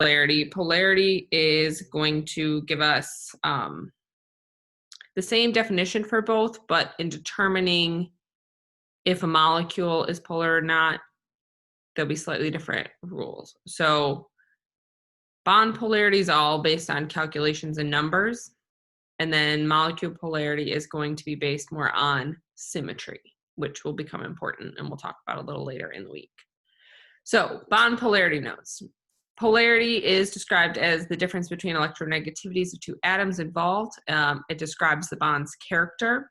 polarity. Polarity is going to give us the same definition for both, but in determining if a molecule is polar or not, there'll be slightly different rules. So bond polarity is all based on calculations and numbers, and then molecule polarity is going to be based more on symmetry, which will become important and we'll talk about a little later in the week. So bond polarity notes. Polarity is described as the difference between electronegativities of two atoms involved. It describes the bond's character.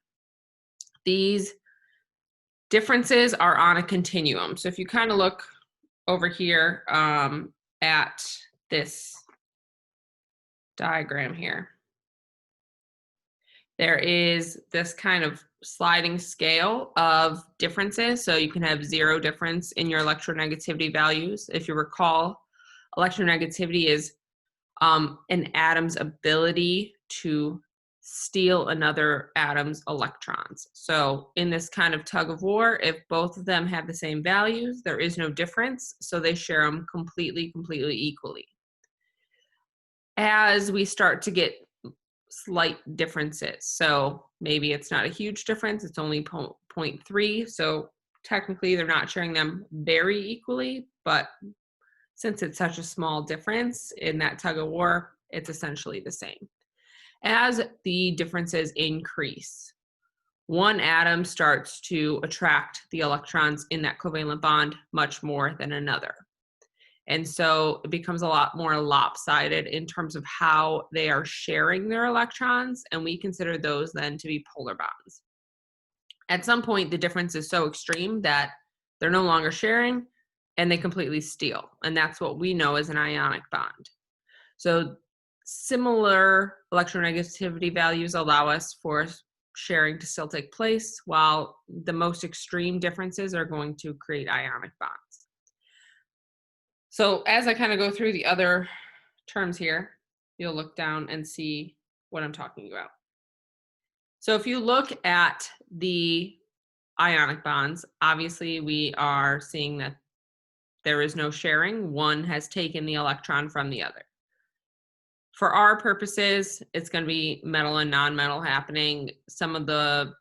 These differences are on a continuum. So if you kind of look over here at this diagram here, there is this kind of sliding scale of differences. So you can have 0 difference in your electronegativity values. If you recall, electronegativity is an atom's ability to steal another atom's electrons. So in this kind of tug of war, if both of them have the same values, there is no difference. So they share them completely equally. As we start to get slight differences, so maybe it's not a huge difference, it's only 0.3, so technically they're not sharing them very equally, but since it's such a small difference in that tug of war, it's essentially the same. As the differences increase, one atom starts to attract the electrons in that covalent bond much more than another. And so it becomes a lot more lopsided in terms of how they are sharing their electrons, and we consider those then to be polar bonds. At some point, the difference is so extreme that they're no longer sharing and they completely steal. And that's what we know as an ionic bond. So similar electronegativity values allow us for sharing to still take place, while the most extreme differences are going to create ionic bonds. So as I kind of go through the other terms here, you'll look down and see what I'm talking about. So if you look at the ionic bonds, obviously we are seeing that there is no sharing. One has taken the electron from the other. For our purposes, it's going to be metal and non-metal happening. Some of the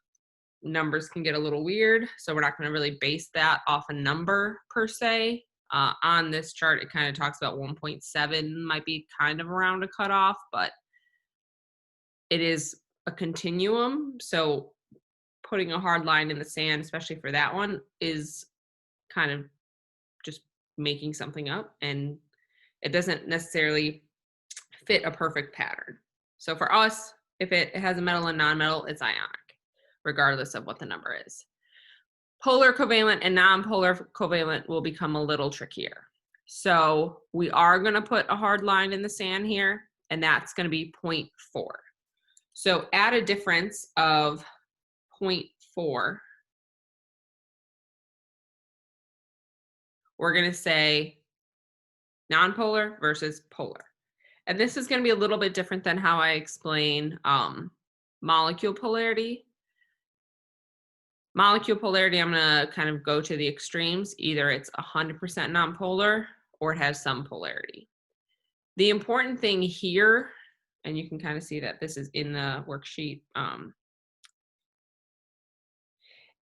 numbers can get a little weird, so we're not going to really base that off a number per se. On this chart, it kind of talks about 1.7 might be kind of around a cutoff, but it is a continuum. So putting a hard line in the sand, especially for that one, is kind of just making something up, and it doesn't necessarily fit a perfect pattern. So for us, if it has a metal and non-metal, it's ionic, regardless of what the number is. Polar covalent and non-polar covalent will become a little trickier. So we are going to put a hard line in the sand here, and that's going to be 0.4. So at a difference of 0.4, we're going to say non-polar versus polar. And this is going to be a little bit different than how I explain molecule polarity. Molecule polarity, I'm going to kind of go to the extremes. Either it's 100% nonpolar or it has some polarity. The important thing here, and you can kind of see that this is in the worksheet,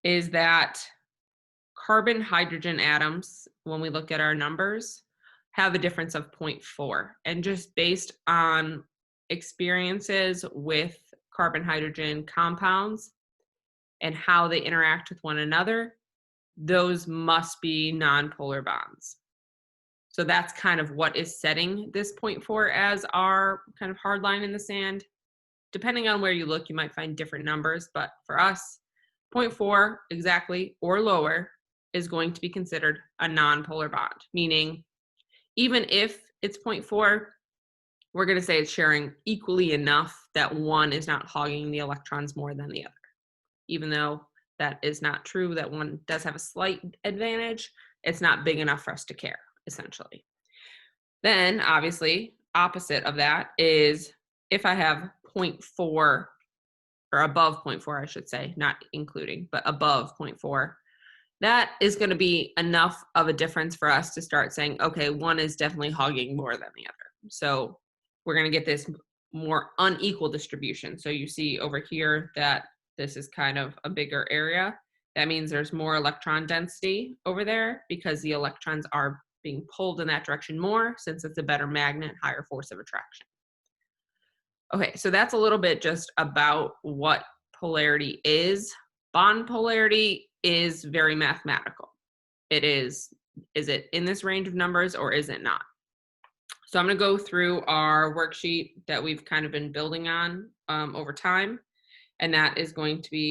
is that carbon-hydrogen atoms, when we look at our numbers, have a difference of 0.4. And just based on experiences with carbon-hydrogen compounds and how they interact with one another, those must be nonpolar bonds. So that's kind of what is setting this 0.4 as our kind of hard line in the sand. Depending on where you look, you might find different numbers, but for us, 0.4 exactly or lower is going to be considered a nonpolar bond, meaning even if it's 0.4, we're going to say it's sharing equally enough that one is not hogging the electrons more than the other. Even though that is not true, that one does have a slight advantage, it's not big enough for us to care, essentially. Then, obviously, opposite of that is if I have 0.4, or above 0.4, I should say, not including, but above 0.4, that is going to be enough of a difference for us to start saying, okay, one is definitely hogging more than the other. So we're going to get this more unequal distribution. So you see over here that this is kind of a bigger area. That means there's more electron density over there because the electrons are being pulled in that direction more, since it's a better magnet, higher force of attraction. Okay, so that's a little bit just about what polarity is. Bond polarity is very mathematical. It is it in this range of numbers or is it not? So I'm going to go through our worksheet that we've kind of been building on over time, and that is going to be